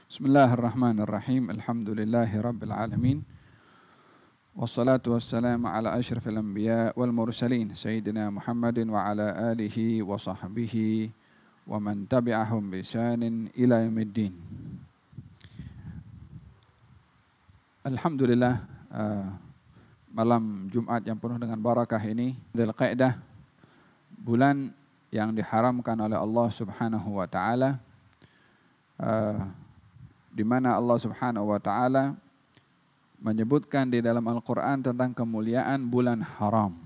Bismillahirrahmanirrahim. Alhamdulillahi rabbil alamin. Wassalatu wassalamu ala asyrafil anbiya wal mursalin sayyidina Muhammadin wa ala alihi wa sahbihi wa man tabi'ahum bi ihsanin ila yaumiddin. Alhamdulillah, malam Jumat yang penuh dengan barakah ini, Dzulqa'dah, bulan yang diharamkan oleh Allah Subhanahu wa taala, di mana Allah Subhanahu wa taala menyebutkan di dalam Al-Qur'an tentang kemuliaan bulan haram.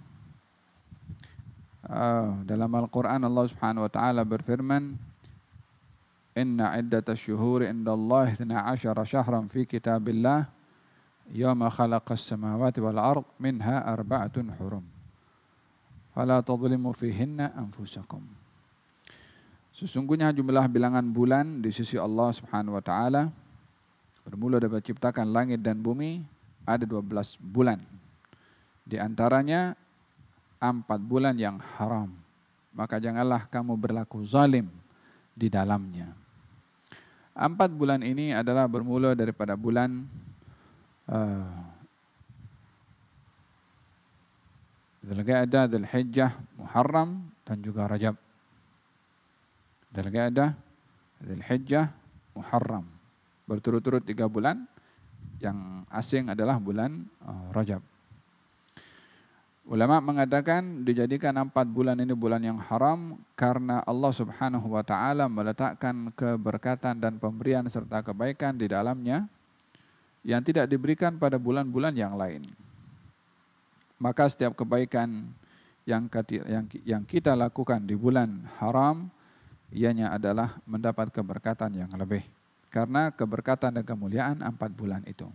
Dalam Al-Qur'an Allah Subhanahu wa taala berfirman, "Inna iddatash syuhuri indallahi 12 syahran fi kitabillah yawma khalaqas samawati wal ard minha arba'atun hurum. Fala tadhlimu fihinna anfusakum." Sesungguhnya jumlah bilangan bulan di sisi Allah Subhanahu wa taala bermula dari menciptakan langit dan bumi ada 12 bulan. Di antaranya 4 bulan yang haram. Maka janganlah kamu berlaku zalim di dalamnya. 4 bulan ini adalah bermula daripada bulan Dzulqa'dah, Dzulhijjah, Muharram dan juga Rajab. Dzulqa'dah, Dzulhijjah, Muharram. Berturut-turut 3 bulan. Yang asing adalah bulan Rajab. Ulama mengatakan dijadikan 4 bulan ini bulan yang haram karena Allah Subhanahu wa taala meletakkan keberkatan dan pemberian serta kebaikan di dalamnya yang tidak diberikan pada bulan-bulan yang lain. Maka setiap kebaikan yang kita lakukan di bulan haram, ianya adalah mendapat keberkatan yang lebih. Karena keberkatan dan kemuliaan 4 bulan itu.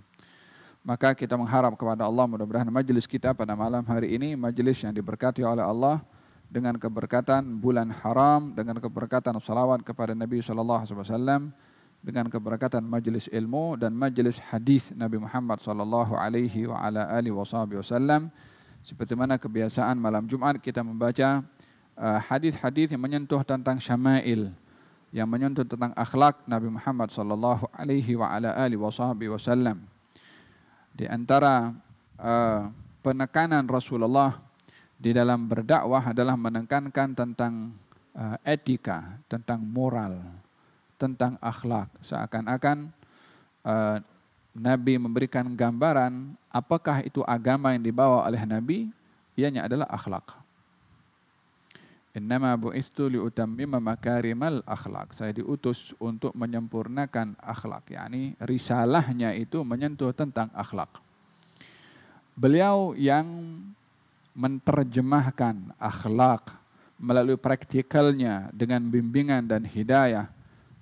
Maka kita mengharap kepada Allah, mudah-mudahan majelis kita pada malam hari ini, majelis yang diberkati oleh Allah dengan keberkatan bulan haram, dengan keberkatan salawat kepada Nabi SAW, dengan keberkatan majelis ilmu dan majelis hadis Nabi Muhammad SAW. Seperti mana kebiasaan malam Jumat kita membaca hadis-hadis yang menyentuh tentang syama'il, yang menyentuh tentang akhlak Nabi Muhammad SAW. Di antara penekanan Rasulullah di dalam berdakwah adalah menekankan tentang etika, tentang moral, tentang akhlak. Seakan-akan Nabi memberikan gambaran apakah itu agama yang dibawa oleh Nabi, ianya adalah akhlak. Innama bu'istu liutammima makarimal akhlak. Saya diutus untuk menyempurnakan akhlak. Yani risalahnya itu menyentuh tentang akhlak. Beliau yang menerjemahkan akhlak melalui praktikalnya dengan bimbingan dan hidayah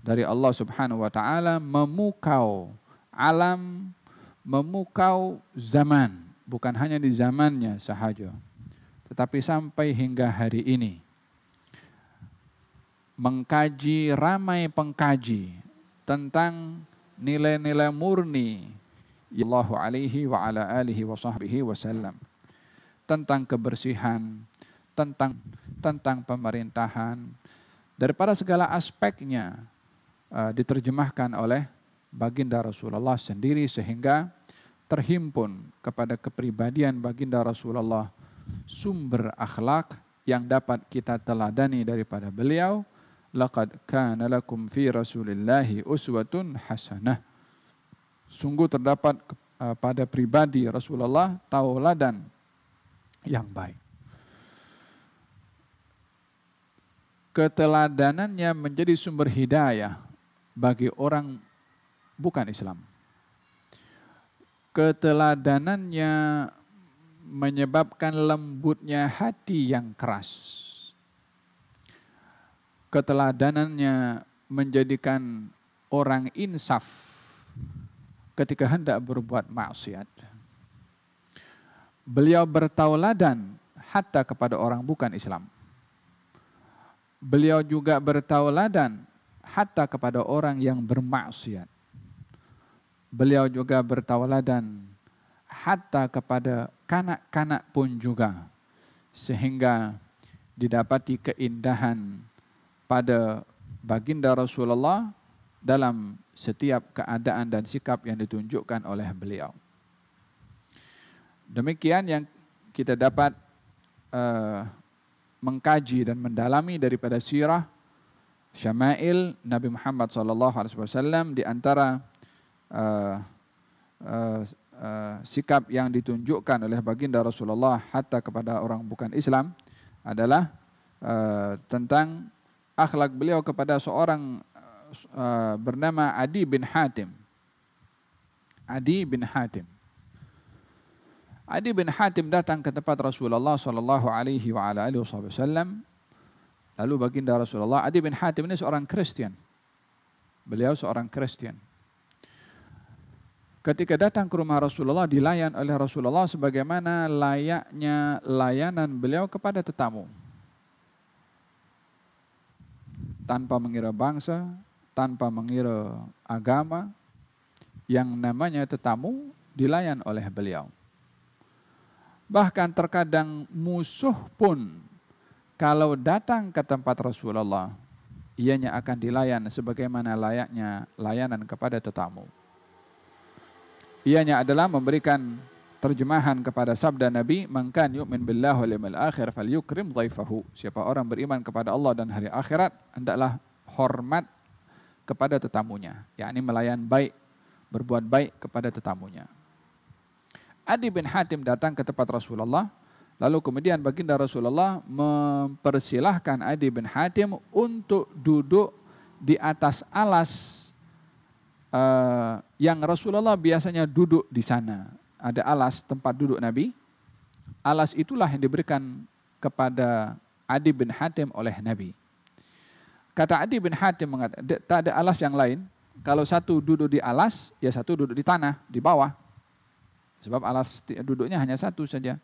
dari Allah Subhanahu wa taala, memukau alam, memukau zaman, bukan hanya di zamannya sahaja, tetapi sampai hingga hari ini. Mengkaji, ramai pengkaji tentang nilai-nilai murni Sallallahu alaihi wa ala alihi wa sahbihi wasallam, tentang kebersihan, tentang pemerintahan, daripada segala aspeknya diterjemahkan oleh baginda Rasulullah sendiri, sehingga terhimpun kepada kepribadian baginda Rasulullah sumber akhlak yang dapat kita teladani daripada beliau. Laqad kana lakum fi Rasulillahi uswatun hasanah. Sungguh terdapat pada pribadi Rasulullah tauladan yang baik. Keteladanannya menjadi sumber hidayah bagi orang bukan Islam. Keteladanannya menyebabkan lembutnya hati yang keras. Keteladanannya menjadikan orang insaf ketika hendak berbuat maksiat. Beliau bertauladan hatta kepada orang bukan Islam. Beliau juga bertauladan hatta kepada orang yang bermaksiat. Beliau juga bertauladan hatta kepada kanak-kanak pun juga, sehingga didapati keindahan pada baginda Rasulullah dalam setiap keadaan dan sikap yang ditunjukkan oleh beliau. Demikian yang kita dapat mengkaji dan mendalami daripada sirah syama'il Nabi Muhammad SAW, di antara sikap yang ditunjukkan oleh baginda Rasulullah hatta kepada orang bukan Islam adalah tentang akhlak beliau kepada seorang bernama Adi bin Hatim. Adi bin Hatim. Adi bin Hatim datang ke tempat Rasulullah sallallahu alaihi wasallam. Lalu baginda Rasulullah, Adi bin Hatim ini seorang Kristen. Beliau seorang Kristen. Ketika datang ke rumah Rasulullah, dilayan oleh Rasulullah sebagaimana layaknya layanan beliau kepada tetamu. Tanpa mengira bangsa, tanpa mengira agama, yang namanya tetamu dilayan oleh beliau. Bahkan terkadang musuh pun kalau datang ke tempat Rasulullah, ianya akan dilayan sebagaimana layaknya layanan kepada tetamu. Ianya adalah memberikan terjemahan kepada sabda Nabi, "Man kan yu'min billahi wal yawmil akhir falyukrim dhaifahu." Siapa orang beriman kepada Allah dan hari akhirat, hendaklah hormat kepada tetamunya, yakni melayan baik, berbuat baik kepada tetamunya. Adi bin Hatim datang ke tempat Rasulullah, lalu kemudian baginda Rasulullah mempersilahkan Adi bin Hatim untuk duduk di atas alas yang Rasulullah biasanya duduk di sana. Ada alas tempat duduk Nabi. Alas itulah yang diberikan kepada Adi bin Hatim oleh Nabi. Kata Adi bin Hatim mengatakan, tak ada alas yang lain. Kalau satu duduk di alas, ya satu duduk di tanah, di bawah. Sebab alas duduknya hanya satu saja.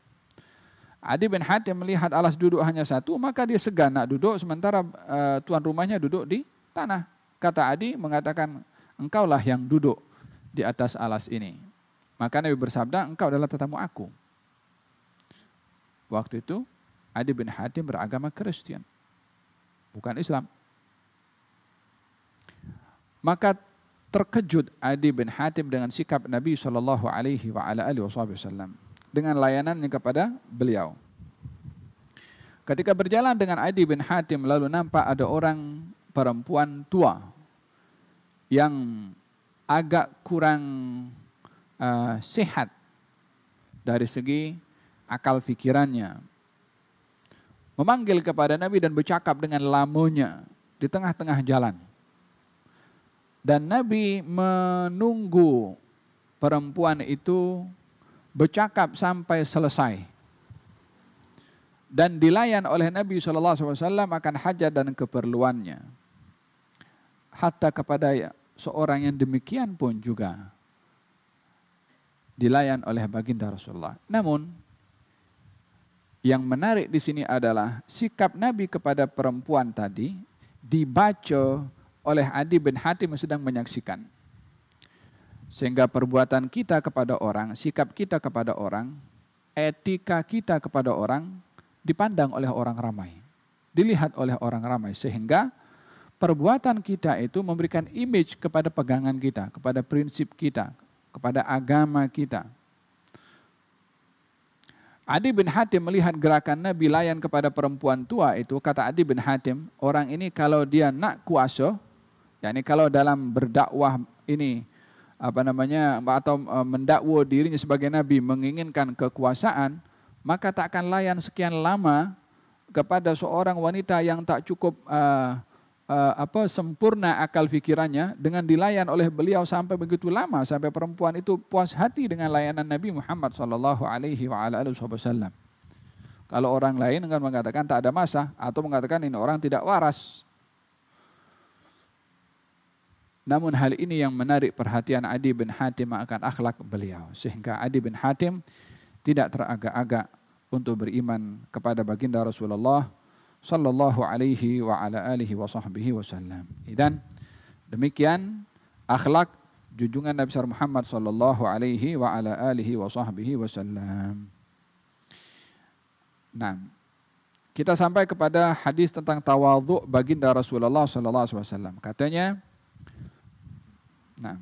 Adi bin Hatim melihat alas duduk hanya satu, maka dia segan nak duduk, sementara tuan rumahnya duduk di tanah. Kata Adi mengatakan, engkaulah yang duduk di atas alas ini. Maka Nabi bersabda, engkau adalah tetamu aku. Waktu itu Adi bin Hatim beragama Kristen, bukan Islam. Maka terkejut Adi bin Hatim dengan sikap Nabi sallallahu alaihi wasallam, dengan layanannya kepada beliau. Ketika berjalan dengan Adi bin Hatim, lalu nampak ada orang perempuan tua yang agak kurang sehat dari segi akal fikirannya. Memanggil kepada Nabi dan bercakap dengan lamunya di tengah-tengah jalan. Dan Nabi menunggu perempuan itu bercakap sampai selesai. Dan dilayan oleh Nabi SAW akan hajat dan keperluannya. Hatta kepada seorang yang demikian pun juga dilayan oleh baginda Rasulullah. Namun yang menarik di sini adalah sikap Nabi kepada perempuan tadi dibaca oleh Adi bin Hatim yang sedang menyaksikan. Sehingga perbuatan kita kepada orang, sikap kita kepada orang, etika kita kepada orang dipandang oleh orang ramai, dilihat oleh orang ramai, sehingga perbuatan kita itu memberikan image kepada pegangan kita, kepada prinsip kita, kepada agama kita. Adi bin Hatim melihat gerakan Nabi layan kepada perempuan tua itu, kata Adi bin Hatim, orang ini kalau dia nak kuasa, yakni kalau dalam berdakwah ini atau mendakwa dirinya sebagai Nabi menginginkan kekuasaan, maka tak akan layan sekian lama kepada seorang wanita yang tak cukup sempurna akal fikirannya, dengan dilayan oleh beliau sampai begitu lama, sampai perempuan itu puas hati dengan layanan Nabi Muhammad sallallahu alaihi wasallam. Kalau orang lain akan mengatakan tak ada masa, atau mengatakan ini orang tidak waras. Namun hal ini yang menarik perhatian Adi bin Hatim akan akhlak beliau, sehingga Adi bin Hatim tidak teragak-agak untuk beriman kepada baginda Rasulullah sallallahu alaihi wa ala alihi wa sahbihi wasallam. Dan demikian akhlak junjungan Nabi Muhammad sallallahu alaihi wa ala alihi wa sahbihi wasallam. Nah, kita sampai kepada hadis tentang tawadhu baginda Rasulullah sallallahu alaihi wasallam. Katanya, Nah.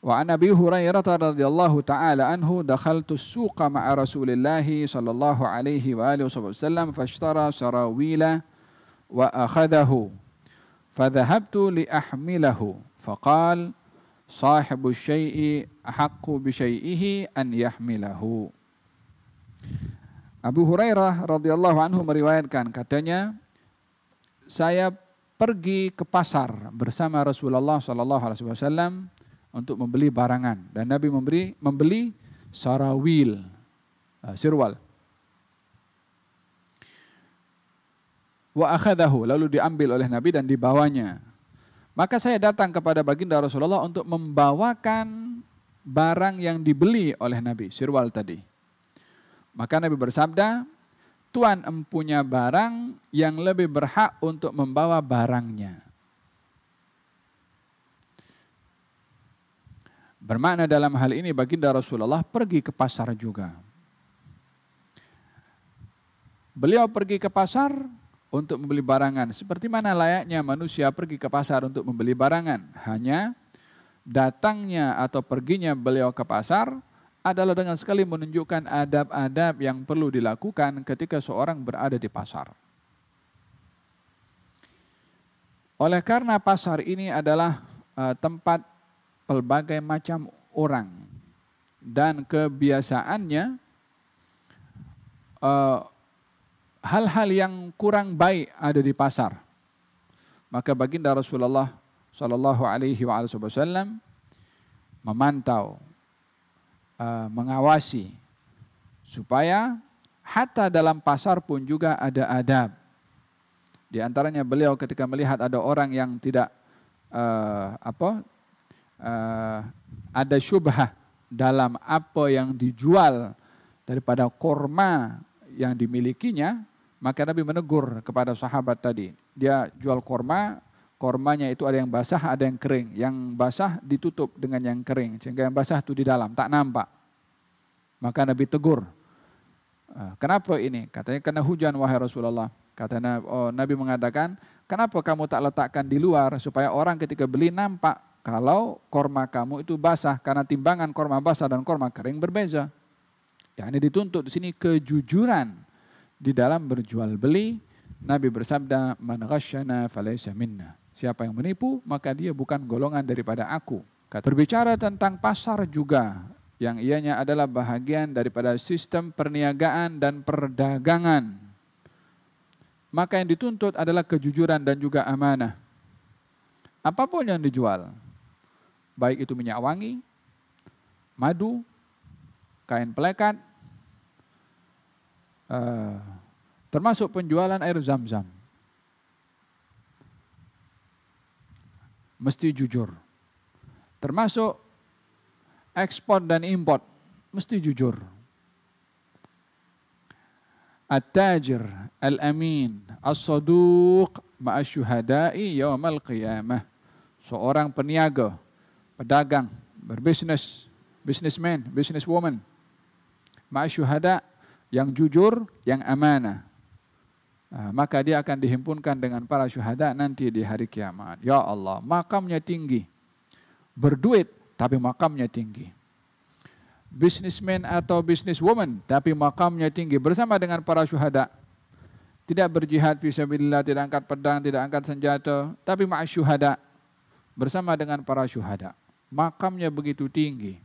Wa an Abi Hurairah radhiyallahu taala anhu dakhaltu as-suqa ma'a Rasulillah sallallahu alaihi wa alihi wasallam fashtara sarawila wa akhadahu fadhahabtu li ahmilahu faqala sahibu syai'i ahaqqu bi syai'ihi an yahmilahu. Abu Hurairah radhiyallahu anhu meriwayatkan, katanya saya pergi ke pasar bersama Rasulullah sallallahu alaihi wasallam untuk membeli barangan, dan Nabi membeli sarawil, sirwal. Wa akhadahu, lalu diambil oleh Nabi dan dibawanya. Maka saya datang kepada baginda Rasulullah untuk membawakan barang yang dibeli oleh Nabi, sirwal tadi. Maka Nabi bersabda, Tuan empunya barang yang lebih berhak untuk membawa barangnya. Bermakna dalam hal ini baginda Rasulullah pergi ke pasar juga. Beliau pergi ke pasar untuk membeli barangan. Seperti mana layaknya manusia pergi ke pasar untuk membeli barangan. Hanya datangnya atau perginya beliau ke pasar adalah dengan sekali menunjukkan adab-adab yang perlu dilakukan ketika seorang berada di pasar. Oleh karena pasar ini adalah tempat pelbagai macam orang dan kebiasaannya hal-hal yang kurang baik ada di pasar. Maka baginda Rasulullah sallallahu alaihi wasallam memantau, mengawasi supaya hatta dalam pasar pun juga ada adab. Di antaranya beliau ketika melihat ada orang yang tidak ada syubhah dalam apa yang dijual daripada korma yang dimilikinya, maka Nabi menegur kepada sahabat tadi. Dia jual korma, kormanya itu ada yang basah, ada yang kering. Yang basah ditutup dengan yang kering, sehingga yang basah itu di dalam, tak nampak. Maka Nabi tegur. Kenapa ini? Katanya karena hujan wahai Rasulullah. Kata Nabi mengatakan, kenapa kamu tak letakkan di luar supaya orang ketika beli nampak kalau korma kamu itu basah, karena timbangan korma basah dan korma kering berbeza. Ya, ini dituntut di sini kejujuran di dalam berjual beli. Nabi bersabda, man ghasyana falaysa minna. Siapa yang menipu, maka dia bukan golongan daripada aku. Berbicara tentang pasar juga, yang ianya adalah bahagian daripada sistem perniagaan dan perdagangan. Maka yang dituntut adalah kejujuran dan juga amanah. Apapun yang dijual, baik itu minyak wangi, madu, kain pelekat, termasuk penjualan air zam-zam. Mesti jujur. Termasuk ekspor dan import, mesti jujur. At-tajir al-amin as-saduq ma'asyuhada'i yawmal qiyamah. Seorang peniaga, pedagang, berbisnis, businessman, businesswoman, ma'asyuhada, yang jujur, yang amanah. Maka dia akan dihimpunkan dengan para syuhada nanti di hari kiamat. Ya Allah, makamnya tinggi. Berduit, tapi makamnya tinggi. Businessman atau businesswoman, tapi makamnya tinggi bersama dengan para syuhada. Tidak berjihad fisabilillah, tidak angkat pedang, tidak angkat senjata, tapi ma'asyuhada, bersama dengan para syuhada. Makamnya begitu tinggi.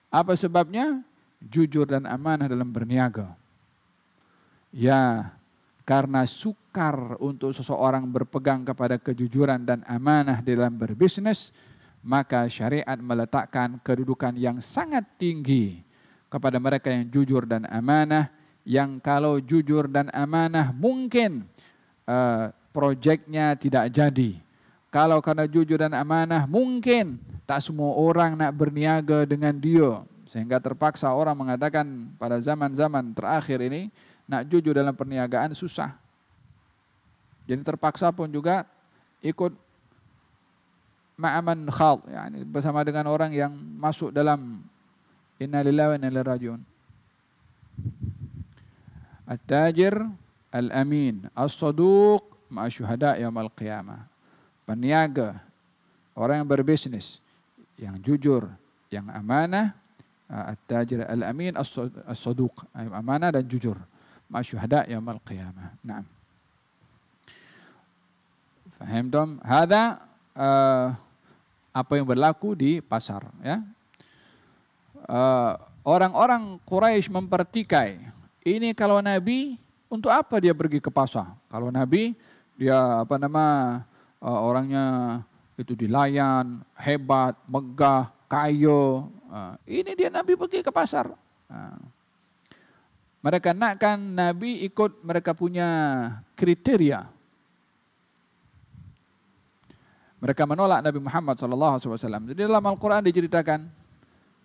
Apa sebabnya? Jujur dan amanah dalam berniaga. Ya, karena sukar untuk seseorang berpegang kepada kejujuran dan amanah dalam berbisnis, maka syariat meletakkan kedudukan yang sangat tinggi kepada mereka yang jujur dan amanah, yang kalau jujur dan amanah mungkin proyeknya tidak jadi. Kalau karena jujur dan amanah mungkin tak semua orang nak berniaga dengan dia. Sehingga terpaksa orang mengatakan pada zaman-zaman terakhir ini, nak jujur dalam perniagaan susah. Jadi terpaksa pun juga ikut ma'aman khal, yani bersama dengan orang yang masuk dalam inna lillahi wa inna ilaihi raji'un. At-tajir al-amin as-saduq ma'asyuhada yaumil qiyamah. Peniaga, orang yang berbisnis, yang jujur, yang amanah, at-tajir al-amin as-saduq, amanah dan jujur, ma'asyuhada yaumil qiyamah. Naam. Fahimtum? Hada apa yang berlaku di pasar, ya. Orang-orang Quraisy mempertikai, ini kalau Nabi untuk apa dia pergi ke pasar? Kalau Nabi dia orangnya itu dilayan, hebat, megah, kaya. Ini dia Nabi pergi ke pasar. Mereka nakkan Nabi ikut mereka punya kriteria. Mereka menolak Nabi Muhammad SAW. Jadi dalam Al-Quran diceritakan,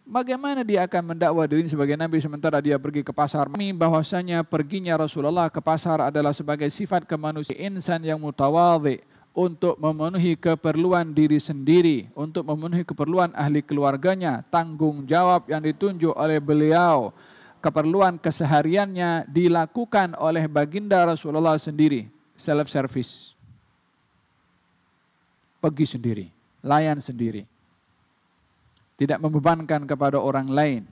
bagaimana dia akan mendakwa diri sebagai Nabi sementara dia pergi ke pasar. Bahwasanya perginya Rasulullah ke pasar adalah sebagai sifat kemanusiaan insan yang mutawadhi, untuk memenuhi keperluan diri sendiri, untuk memenuhi keperluan ahli keluarganya, tanggung jawab yang ditunjuk oleh beliau, keperluan kesehariannya dilakukan oleh baginda Rasulullah sendiri, self-service. Pergi sendiri, layan sendiri. Tidak membebankan kepada orang lain.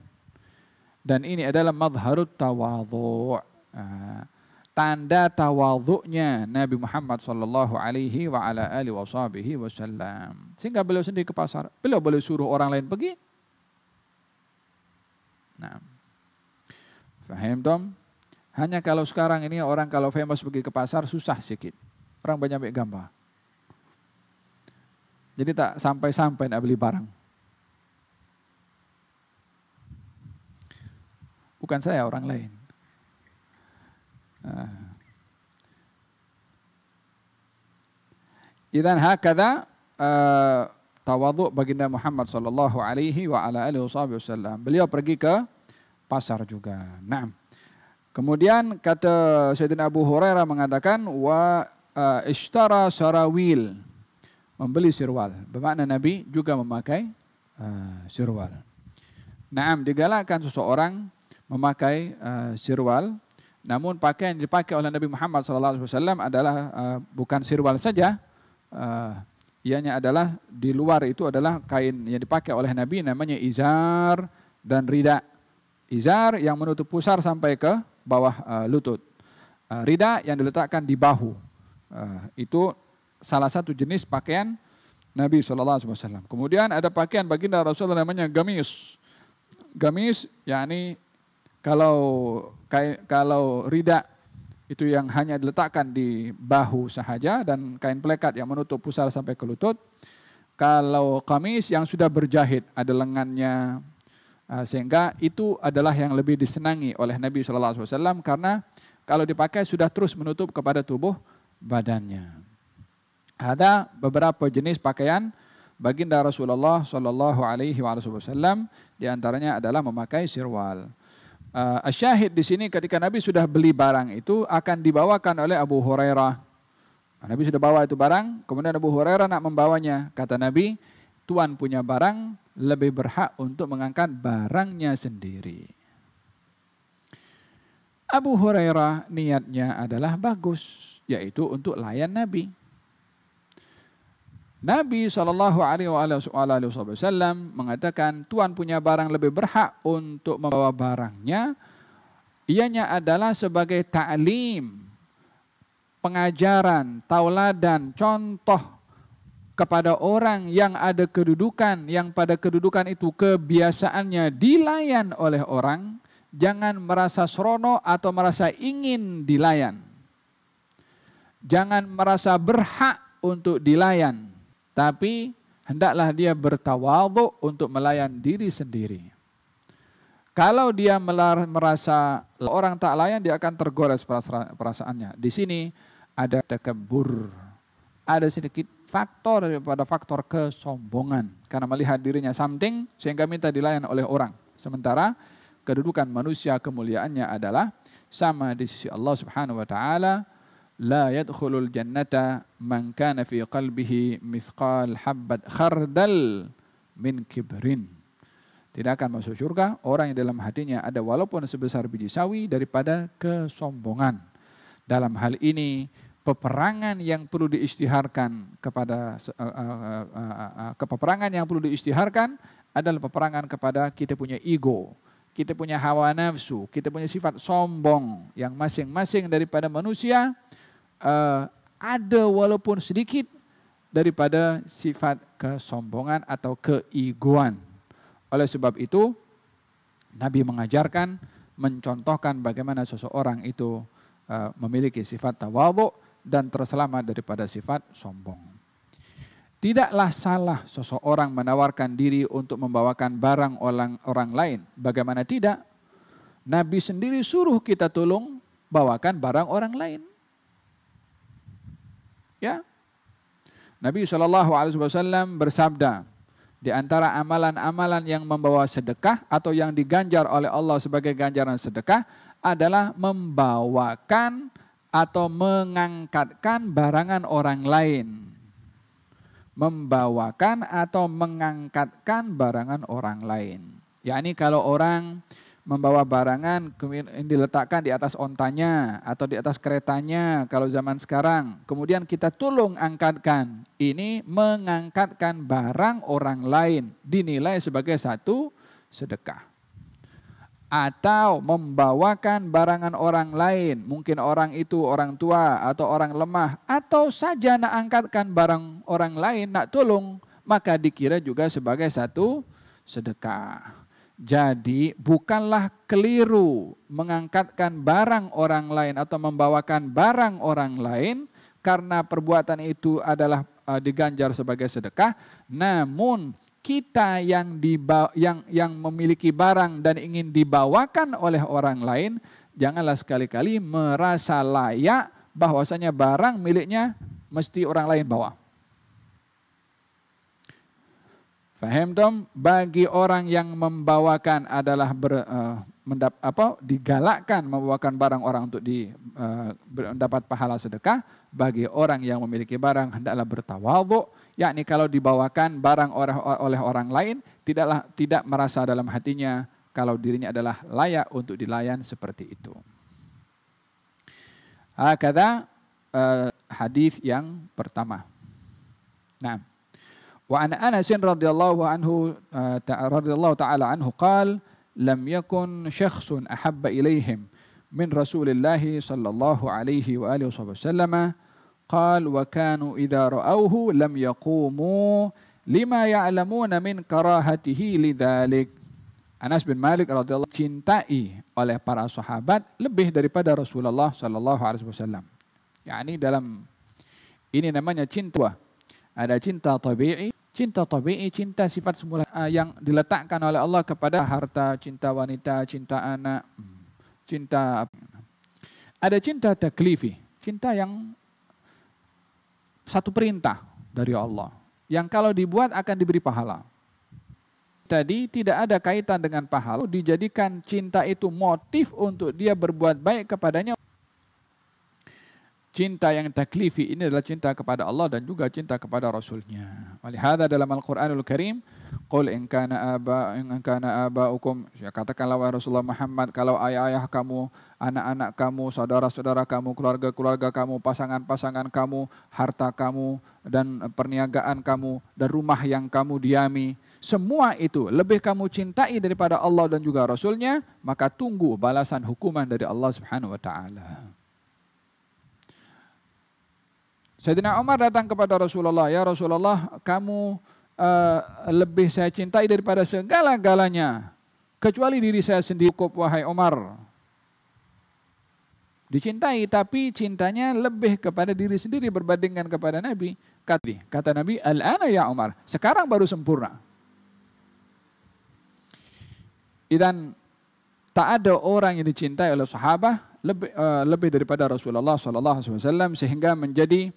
Dan ini adalah madharut tawadhu'. Tanda tawadhu'nya Nabi Muhammad sallallahu alaihi wa ala alihi wasallam. Sehingga beliau sendiri ke pasar. Beliau boleh suruh orang lain pergi. Nah. Faham tom? Hanya kalau sekarang ini orang kalau famous pergi ke pasar susah sedikit. Orang banyak ambil gambar. Jadi tak sampai-sampai nak beli barang. Bukan saya, orang lain. Idzan hakadha tawadhu' baginda Muhammad sallallahu alaihi wa ala alihi wasallam. Beliau pergi ke pasar juga. Naam. Kemudian kata Sayyidina Abu Hurairah mengatakan wa ishtara sarawil, membeli sirwal. Bermakna Nabi juga memakai sirwal. Naam, digalakkan seseorang memakai sirwal. Namun pakaian yang dipakai oleh Nabi Muhammad SAW adalah bukan sirwal saja, ianya adalah di luar itu adalah kain yang dipakai oleh Nabi, namanya izar dan rida. Izar yang menutup pusar sampai ke bawah lutut. Rida yang diletakkan di bahu. Itu salah satu jenis pakaian Nabi SAW. Kemudian ada pakaian baginda Rasulullah namanya gamis. Gamis yakni kalau rida itu yang hanya diletakkan di bahu sahaja dan kain pelekat yang menutup pusar sampai ke lutut. Kalau kamis yang sudah berjahit ada lengannya, sehingga itu adalah yang lebih disenangi oleh Nabi SAW karena kalau dipakai sudah terus menutup kepada tubuh badannya. Ada beberapa jenis pakaian baginda Rasulullah SAW, di antaranya adalah memakai sirwal. Asyahid di sini ketika Nabi sudah beli barang itu akan dibawakan oleh Abu Hurairah. Nabi sudah bawa itu barang, kemudian Abu Hurairah nak membawanya. Kata Nabi, tuan punya barang lebih berhak untuk mengangkat barangnya sendiri. Abu Hurairah niatnya adalah bagus, yaitu untuk layan Nabi. Nabi SAW mengatakan tuan punya barang lebih berhak untuk membawa barangnya. Ianya adalah sebagai ta'lim, pengajaran, tauladan, contoh kepada orang yang ada kedudukan, yang pada kedudukan itu kebiasaannya dilayan oleh orang. Jangan merasa serono atau merasa ingin dilayan. Jangan merasa berhak untuk dilayan. Tapi hendaklah dia bertawadhu untuk melayan diri sendiri. Kalau dia merasa orang tak layan, dia akan tergores perasaannya. Di sini ada takabur, ada sedikit faktor daripada faktor kesombongan. Karena melihat dirinya something sehingga minta dilayan oleh orang. Sementara kedudukan manusia kemuliaannya adalah sama di sisi Allah Subhanahu wa taala. La yadkhulul jannata man kana fi qalbihi mithqal habbat khardal min kibrin. Tidak akan masuk surga orang yang dalam hatinya ada walaupun sebesar biji sawi daripada kesombongan. Dalam hal ini peperangan yang perlu diisytiharkan peperangan yang perlu diisytiharkan adalah peperangan kepada kita punya ego, kita punya hawa nafsu, kita punya sifat sombong yang masing-masing daripada manusia ada walaupun sedikit daripada sifat kesombongan atau keegoan. Oleh sebab itu Nabi mengajarkan, mencontohkan bagaimana seseorang itu memiliki sifat tawadhu dan terselamat daripada sifat sombong. Tidaklah salah seseorang menawarkan diri untuk membawakan barang orang lain. Bagaimana tidak? Nabi sendiri suruh kita tolong bawakan barang orang lain. Ya, Nabi SAW bersabda, di antara amalan-amalan yang membawa sedekah atau yang diganjar oleh Allah sebagai ganjaran sedekah adalah membawakan atau mengangkatkan barangan orang lain. Membawakan atau mengangkatkan barangan orang lain. Yakni kalau orang membawa barangan kemudian diletakkan di atas ontanya atau di atas keretanya kalau zaman sekarang, kemudian kita tolong angkatkan, ini mengangkatkan barang orang lain, dinilai sebagai satu sedekah. Atau membawakan barangan orang lain, mungkin orang itu orang tua atau orang lemah, atau saja nak angkatkan barang orang lain, nak tolong, maka dikira juga sebagai satu sedekah. Jadi bukanlah keliru mengangkatkan barang orang lain atau membawakan barang orang lain karena perbuatan itu adalah diganjar sebagai sedekah, namun kita yang memiliki barang dan ingin dibawakan oleh orang lain, janganlah sekali-kali merasa layak bahwasanya barang miliknya mesti orang lain bawa. Faham tom? Bagi orang yang membawakan adalah digalakkan membawakan barang orang untuk mendapat pahala sedekah. Bagi orang yang memiliki barang hendaklah bertawadhu, yakni kalau dibawakan barang oleh orang lain tidak merasa dalam hatinya kalau dirinya adalah layak untuk dilayan seperti itu. Hakadha hadis yang pertama. Nah, وعن أنس رضي الله تعالى عنه قال لم يكن شخص أحب إليهم من رسول الله صلى الله عليه وآله وسلم قال وكانوا إذا رأوه لم يقوموا لما يعلمون من كراهته لذلك. Anas bin Malik radhiyallahu cintai oleh para sahabat lebih daripada Rasulullah sallallahu alaihi wasallam. Yani dalam ini namanya cinta. Ada cinta tabi'i, cinta sifat semula yang diletakkan oleh Allah kepada harta, cinta wanita, cinta anak, cinta. Ada cinta taklifi, cinta yang satu perintah dari Allah, yang kalau dibuat akan diberi pahala. Tadi tidak ada kaitan dengan pahala, dijadikan cinta itu motif untuk dia berbuat baik kepadanya. Cinta yang taklifi ini adalah cinta kepada Allah dan juga cinta kepada Rasulnya. Walihada dalam Al-Quranul Karim, Qul in kana aba'ukum, ya katakanlah wahai Rasulullah Muhammad, kalau ayah-ayah kamu, anak-anak kamu, saudara-saudara kamu, keluarga-keluarga kamu, pasangan-pasangan kamu, harta kamu, dan perniagaan kamu, dan rumah yang kamu diami, semua itu lebih kamu cintai daripada Allah dan juga Rasulnya, maka tunggu balasan hukuman dari Allah Subhanahu wa Ta'ala. Sayyidina Umar datang kepada Rasulullah, ya Rasulullah, kamu lebih saya cintai daripada segala-galanya, kecuali diri saya sendiri. Cukup wahai Umar. Dicintai, tapi cintanya lebih kepada diri sendiri berbandingkan kepada Nabi. Kata Nabi, al-ana ya Umar, sekarang baru sempurna. Dan tak ada orang yang dicintai oleh sahabat lebih daripada Rasulullah SAW, sehingga menjadi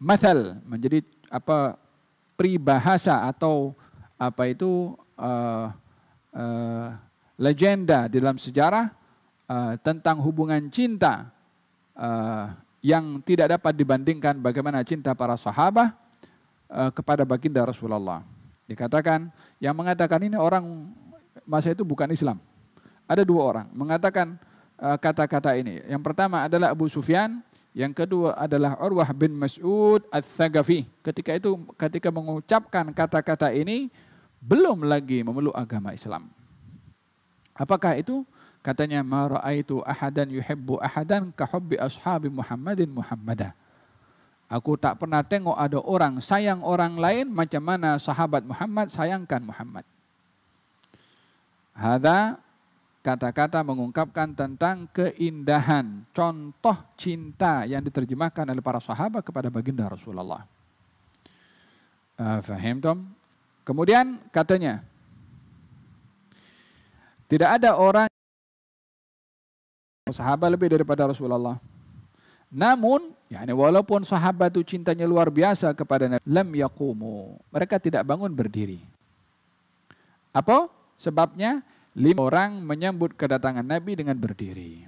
mathal, menjadi peribahasa atau legenda dalam sejarah tentang hubungan cinta yang tidak dapat dibandingkan bagaimana cinta para sahabat kepada baginda Rasulullah. Dikatakan, yang mengatakan ini orang masa itu bukan Islam. Ada dua orang mengatakan kata-kata ini. Yang pertama adalah Abu Sufyan, Yang kedua adalah Urwah bin Mas'ud Ats-Tsaqafi. Ketika mengucapkan kata-kata ini, belum lagi memeluk agama Islam. Apakah itu? Katanya, ma ra'aitu ahadan yuhibbu ahadan ka hubbi ashabi Muhammadin Muhammadah. Aku tak pernah tengok ada orang sayang orang lain macam mana sahabat Muhammad sayangkan Muhammad. Hadza, kata-kata mengungkapkan tentang keindahan, contoh cinta yang diterjemahkan oleh para sahabat kepada baginda Rasulullah. Fahim tom? Kemudian katanya, tidak ada orang sahabat lebih daripada Rasulullah. Namun, walaupun sahabat itu cintanya luar biasa kepada Nabi, lam yaqumu, mereka tidak bangun berdiri. Apa sebabnya? 5 orang menyambut kedatangan Nabi dengan berdiri.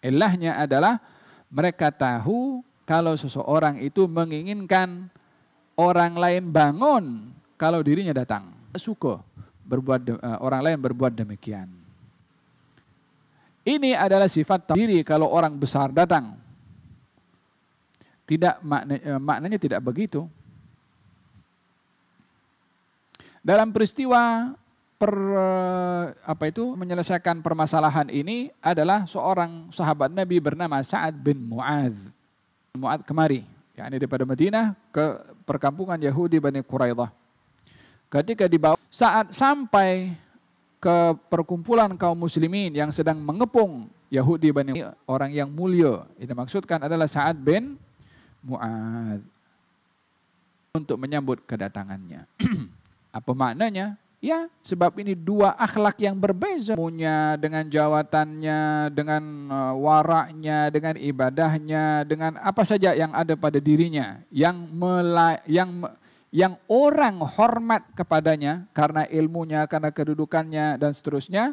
Ilahnya adalah mereka tahu kalau seseorang itu menginginkan orang lain bangun kalau dirinya datang. Suka orang lain berbuat demikian. Ini adalah sifat diri kalau orang besar datang. Tidak maknanya tidak begitu. Dalam peristiwa menyelesaikan permasalahan ini adalah seorang sahabat Nabi bernama Sa'ad bin Mu'adz. Mu'adz kemari, yakni daripada Madinah ke perkampungan Yahudi Bani Quraidah. Ketika dibawa, saat sampai ke perkumpulan kaum muslimin yang sedang mengepung Yahudi Bani, orang yang mulia, ini maksudkan adalah Sa'ad bin Mu'adz, untuk menyambut kedatangannya. Apa maknanya? Ya, sebab ini 2 akhlak yang berbeza. Punya dengan jawatannya, dengan waraknya, dengan ibadahnya, dengan apa saja yang ada pada dirinya. Yang orang hormat kepadanya karena ilmunya, karena kedudukannya, dan seterusnya.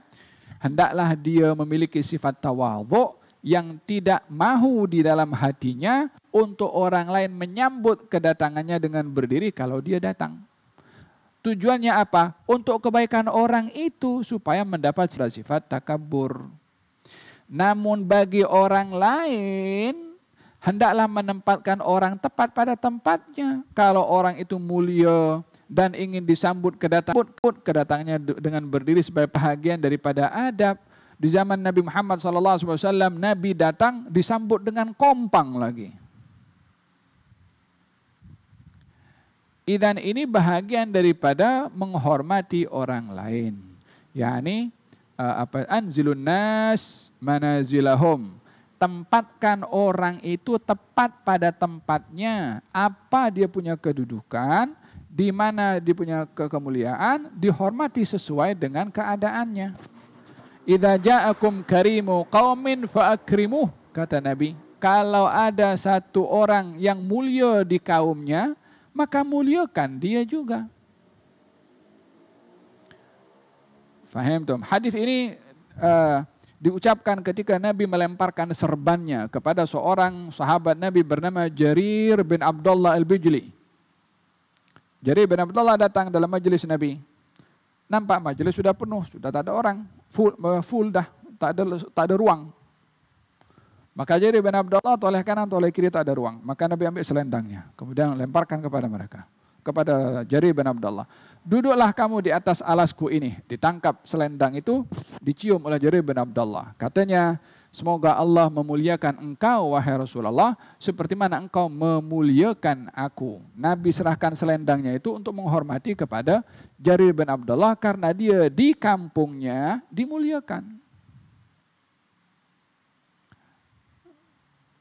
Hendaklah dia memiliki sifat tawadhu yang tidak mahu di dalam hatinya untuk orang lain menyambut kedatangannya dengan berdiri kalau dia datang. Tujuannya apa? Untuk kebaikan orang itu supaya mendapat sifat takabur. Namun bagi orang lain, hendaklah menempatkan orang tepat pada tempatnya. Kalau orang itu mulia dan ingin disambut kedatangannya dengan berdiri sebagai bahagian daripada adab. Di zaman Nabi Muhammad SAW, Nabi datang disambut dengan kompang lagi. Dan ini bahagian daripada menghormati orang lain. Yani anzilun nas manazilahum. Tempatkan orang itu tepat pada tempatnya. Apa dia punya kedudukan, di mana dia punya kemuliaan, dihormati sesuai dengan keadaannya. Idza ja'akum karimu qaumin fa'akrimuh, kata Nabi. Kalau ada satu orang yang mulia di kaumnya, maka muliakan dia juga. Faham tuh? Hadis ini diucapkan ketika Nabi melemparkan serbannya kepada seorang sahabat Nabi bernama Jarir bin Abdullah Al-Bajali. Jarir bin Abdullah datang dalam majelis Nabi. Nampak majelis sudah penuh, sudah tak ada orang, full dah, tak ada ruang. Maka Jarir bin Abdullah toleh kanan, toleh kiri, tak ada ruang. Maka Nabi ambil selendangnya, kemudian lemparkan kepada mereka. Kepada Jarir bin Abdullah. Duduklah kamu di atas alasku ini. Ditangkap selendang itu, dicium oleh Jarir bin Abdullah. Katanya, semoga Allah memuliakan engkau, wahai Rasulullah, seperti mana engkau memuliakan aku. Nabi serahkan selendangnya itu untuk menghormati kepada Jarir bin Abdullah, karena dia di kampungnya dimuliakan.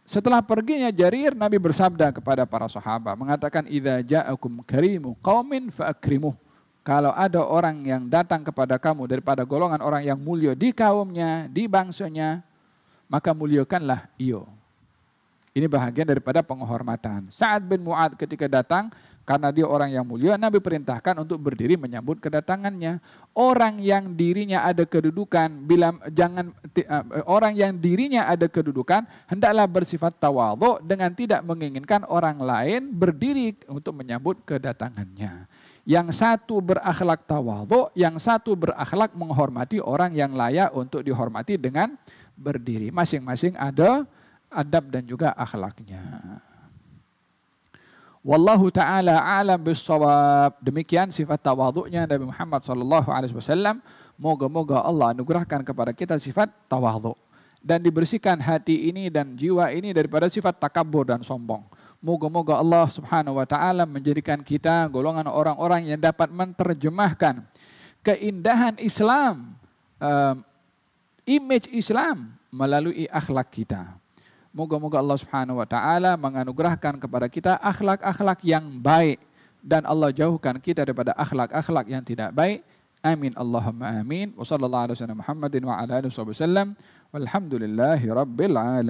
Setelah perginya Jarir, Nabi bersabda kepada para sahabat, mengatakan, idza ja'akum karimu qaumin fa'akrimuh. Kalau ada orang yang datang kepada kamu daripada golongan orang yang mulia di kaumnya, di bangsanya, maka muliakanlah ia. Ini bahagian daripada penghormatan. Sa'ad bin Mu'adz ketika datang, karena dia orang yang mulia, Nabi perintahkan untuk berdiri menyambut kedatangannya. Orang yang dirinya ada kedudukan, orang yang dirinya ada kedudukan, hendaklah bersifat tawadhu dengan tidak menginginkan orang lain berdiri untuk menyambut kedatangannya. Yang satu berakhlak tawadhu, yang satu berakhlak menghormati orang yang layak untuk dihormati dengan berdiri. Masing-masing ada adab dan juga akhlaknya. Wallahu ta'ala a'lam bis-shawab. Demikian sifat tawadhu'nya Nabi Muhammad SAW. Moga-moga Allah anugerahkan kepada kita sifat tawadhu dan dibersihkan hati ini dan jiwa ini daripada sifat takabur dan sombong. Moga-moga Allah Subhanahu wa taala menjadikan kita golongan orang-orang yang dapat menerjemahkan keindahan Islam, image Islam melalui akhlak kita. Moga-moga Allah Subhanahu wa taala menganugerahkan kepada kita akhlak-akhlak yang baik dan Allah jauhkan kita daripada akhlak-akhlak yang tidak baik. Amin Allahumma amin. Wa sallallahu alaihi wasallam Muhammadin wa ala alihi wasallam. Walhamdulillahi rabbil alamin.